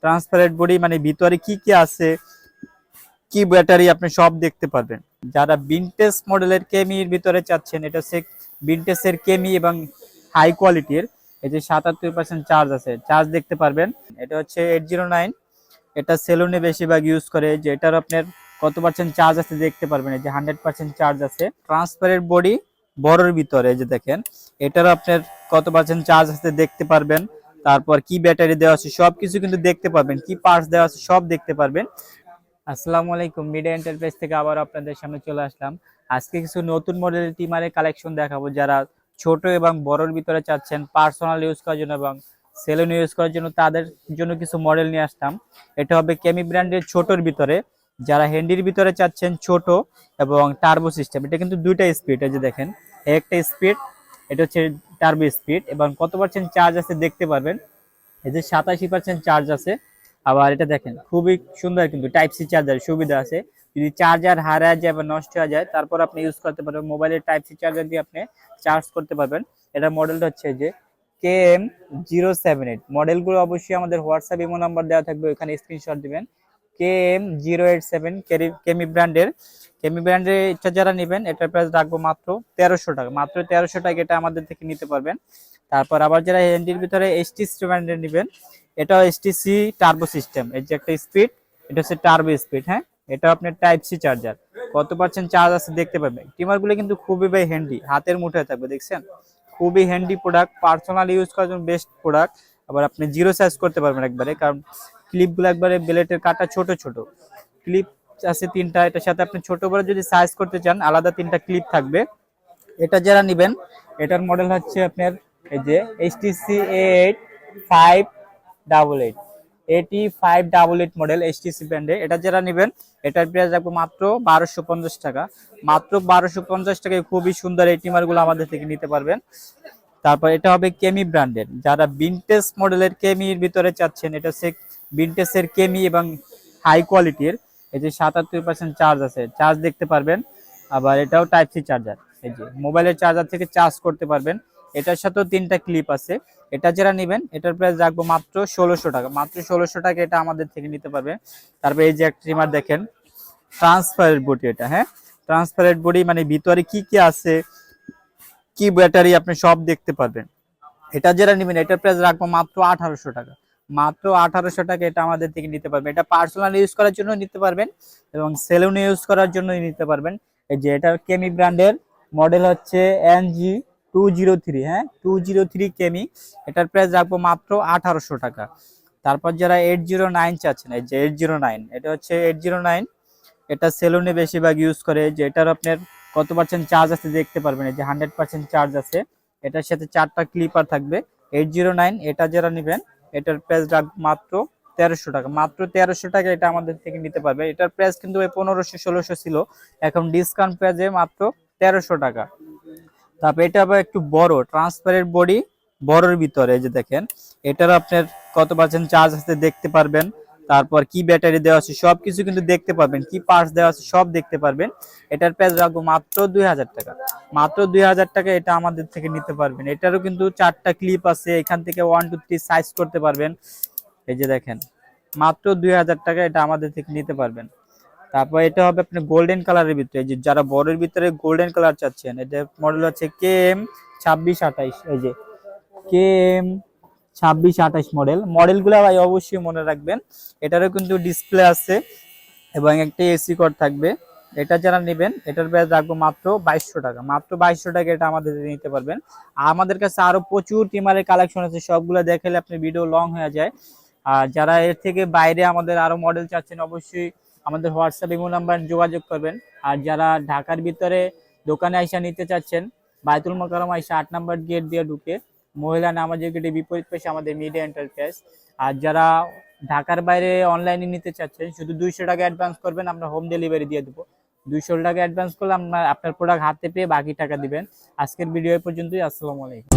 Transparent body মানে ভিতরে কি কি আছে, কি ব্যাটারি আপনি সব দেখতে পারবেন। যারা ভিনটেজ মডেলের কেমির ভিতরে চাচ্ছেন, এটা হচ্ছে ভিনটেজের কেমি এবং হাই কোয়ালিটির। এই যে 77% চার্জ আছে, চার্জ দেখতে পারবেন। এটা হচ্ছে 809, এটা সেলুনে বেশিরভাগ ইউজ করে। যে এটার আপনার কত পার্সেন্ট চার্জ আছে দেখতে পারবেন, এই যে 100% চার্জ আছে। ট্রান্সপারেন্ট বডি বড়র ভিতরে যে দেখেন, এটার আপনার কত পার্সেন্ট চার্জ আছে দেখতে পারবেন। তারপর কি ব্যাটারি দেওয়া আছে সবকিছু কিন্তু দেখতে পারবেন, কি পার্টস দেওয়া আছে সব দেখতে পারবেন। আসসালামু আলাইকুম, মিডিয়া এন্টারপ্রাইজ থেকে আবার আপনাদের সামনে চলে আসলাম। আজকে কিছু নতুন মডেলের টিমারের কালেকশন দেখাবো। যারা ছোট এবং বড়র ভিতরে চাচ্ছেন পার্সোনাল ইউজ করার জন্য এবং সেলুন ইউজ করার জন্য, তাদের জন্য কিছু মডেল নিয়ে আসলাম। এটা হবে কেমি ব্র্যান্ডের ছোটর ভিতরে। যারা হ্যান্ডির ভিতরে চাচ্ছেন ছোট এবং টার্বো সিস্টেম, এটা কিন্তু দুইটা স্পিড। এই যে দেখেন, একটা স্পিড, এটা হচ্ছে টার্বো স্পিড। এবং কত পার্সেন্ট চার্জ আছে দেখতে পারবেন, এই যে 87% চার্জ আছে। আবার এটা দেখেন খুবই সুন্দর, কিন্তু টাইপ সি চার্জার সুবিধা আছে। যদি চার্জার হারায় যায় বা নষ্ট হয়ে যায়, তারপর আপনি ইউজ করতে পারবেন। মোবাইলের টাইপ সি চার্জার দিয়ে আপনি চার্জ করতে পারবেন। এটা মডেলটা হচ্ছে যে KM078। মডেলগুলো অবশ্যই আমাদের হোয়াটসঅ্যাপ ইমো নাম্বার দেওয়া থাকবে, ওখানে স্ক্রিনশট দিবেন। KM087 কেমি ব্র্যান্ডের। কেমি ব্র্যান্ডের এটা যারা নেবেন, এটার প্রাইস রাখবো মাত্র 1300 টাকা। মাত্র 1300 টাকা এটা আমাদের থেকে নিতে পারবেন। তারপর আবার যারা হ্যান্ডির ভিতরে HTC ব্র্যান্ডের নেবেন, এটাও HTC টার্বো সিস্টেম। এই যে একটা স্পিড, এটা হচ্ছে টার্বো স্পিড। হ্যাঁ, এটা আপনার টাইপ সি চার্জার। কত পার্সেন্ট চার্জ আছে দেখতে পাবেন। টিমারগুলো কিন্তু খুবই ভাই হ্যান্ডি, হাতের মুঠোয় থাকবে, দেখছেন খুবই হ্যান্ডি প্রোডাক্ট, পার্সোনাল ইউজ করার জন্য বেস্ট প্রোডাক্ট। আবার আপনি জিরো সাইজ করতে পারবেন একবারে, কারণ ক্লিপগুলো একবারে ব্লেডের কাটা ছোট ছোট ক্লিপ আছে তিনটা। এটার সাথে আপনি ছোট বড় যদি সাইজ করতে চান, আলাদা তিনটা ক্লিপ থাকবে। এটা যারা নেবেন, এটার মডেল হচ্ছে আপনার এই যে HTC A8588, AT588 model HTC ব্র্যান্ডে। এটা যারা নেবেন, এটার প্রাইস রাখবো মাত্র 1250 টাকা। মাত্র 1250 টাকায় খুবই সুন্দর এই টিমারগুলো আমাদের থেকে নিতে পারবেন। তারপর এটা হবে কেমি ব্র্যান্ডের। যারা ভিনটেজ মডেলের কেমির ভিতরে চাচ্ছেন, এটা হচ্ছে ভিনটেজের কেমি এবং হাই কোয়ালিটির। এই যে 77% চার্জ আছে, চার্জ দেখতে পারবেন। আবার এটাও টাইপ সি চার্জার, এই যে মোবাইলের চার্জার থেকে চার্জ করতে পারবেন। এটার সাথেও তিনটা ক্লিপ আছে। এটা যারা নেবেন, এটার প্রাইস রাখবো মাত্র 1600 টাকা। মাত্র 1600 টাকা এটা আমাদের থেকে নিতে পারবেন। তারপর এই যে একটা ট্রিমার দেখেন, ট্রান্সপারেন্ট বডি। এটা হ্যাঁ, ট্রান্সপারেন্ট বডি মানে ভিতরে কি কি আছে, কি ব্যাটারি আপনি সব দেখতে পারবেন। এটা যারা নেবেন, এটার প্রাইস রাখবো মাত্র 1800 টাকা। মাত্র 1800 টাকা এটা আমাদের থেকে নিতে পারবেন। এটা পার্সোনাল ইউজ করার জন্য নিতে পারবেন এবং সেলুনে ইউজ করার জন্য নিতে পারবেন। এই যে এটা কেমি ব্র্যান্ডের, মডেল হচ্ছে NG203। হ্যাঁ, 203 কেমি। এটার প্রাইস রাখবো মাত্র 1800 টাকা। তারপর যারা 809 চাচ্ছেন, এই যে 809, এটা হচ্ছে 809, এটা সেলুনে বেশিরভাগ ইউজ করে। যে এটার আপনার কত পার্সেন্ট চার্জ আছে দেখতে পারবেন, এই যে 100% চার্জ আছে। এটার সাথে 4টা ক্লিপার থাকবে। 809 এটা যারা নেবেন, এটার প্রাইস মাত্র 1300 টাকা। মাত্র 1300 টাকা এটা আমাদের থেকে নিতে পারবে। এটার প্রাইস কিন্তু 1500-1600 ছিল, এখন ডিসকাউন্ট প্রাইসে মাত্র 1300 টাকা। তারপর এটা আবার একটু বড়, ট্রান্সপারেন্ট বডি বড়র ভিতরে। যে দেখেন, এটার আপনার কত পার্সেন্ট চার্জ আছে দেখতে পারবেন। তারপর কি ব্যাটারি দেওয়া আছে সবকিছু কিন্তু দেখতে পারবেন, কি পার্টস দেওয়া আছে সব দেখতে পারবেন। এটার প্রাইস রাখবো মাত্র 2000 টাকা। মাত্র 2000 টাকা এটা আমাদের থেকে নিতে পারবেন। এটারও কিন্তু 4টা ক্লিপ আছে, এখান থেকে 1 2 3 সাইজ করতে পারবেন। এই যে দেখেন, মাত্র 2000 টাকা এটা আমাদের থেকে নিতে পারবেন। তারপর এটা হবে আপনার গোল্ডেন কালারের ভিতরে। যে যারা বড়ের ভিতরে গোল্ডেন কালার চাচ্ছেন, এটা মডেল হচ্ছে KM2628। এই যে KM2628 মডেলগুলো ভাই অবশ্যই মনে রাখবেন। এটারও কিন্তু ডিসপ্লে আছে এবং একটা এসি কর্ড থাকবে। এটা যারা নেবেন, এটার প্রাইস রাখবো মাত্র 2200 টাকা। মাত্র 2200 টাকা এটা আমাদের নিতে পারবেন। আমাদের কাছে আরো প্রচুর টিমারের কালেকশন আছে, সবগুলো দেখালে আপনি ভিডিও লং হয়ে যায়। আর যারা এর থেকে বাইরে আমাদের আরো মডেল চাচ্ছেন, অবশ্যই আমাদের হোয়াটসঅ্যাপ ইমো নাম্বার যোগাযোগ করবেন। আর যারা ঢাকার ভিতরে দোকানে আইসা নিতে চাচ্ছেন, বায়তুল মোকাররম আইসা 8 নম্বর গেট দিয়ে ঢুকে মহিলা নামাজের গেটে বিপরীত পাশে আমাদের মিডিয়া এন্টারপ্রাইজ। আর যারা ঢাকার বাইরে অনলাইনে নিতে চাচ্ছেন, শুধু 200 টাকা অ্যাডভান্স করবেন, আমরা হোম ডেলিভারি দিয়ে দেবো। 200 টাকা অ্যাডভান্স করলে আপনার প্রোডাক্ট হাতে পেয়ে বাকি টাকা দিবেন। আজকের ভিডিও পর্যন্তই। আসসালামু আলাইকুম।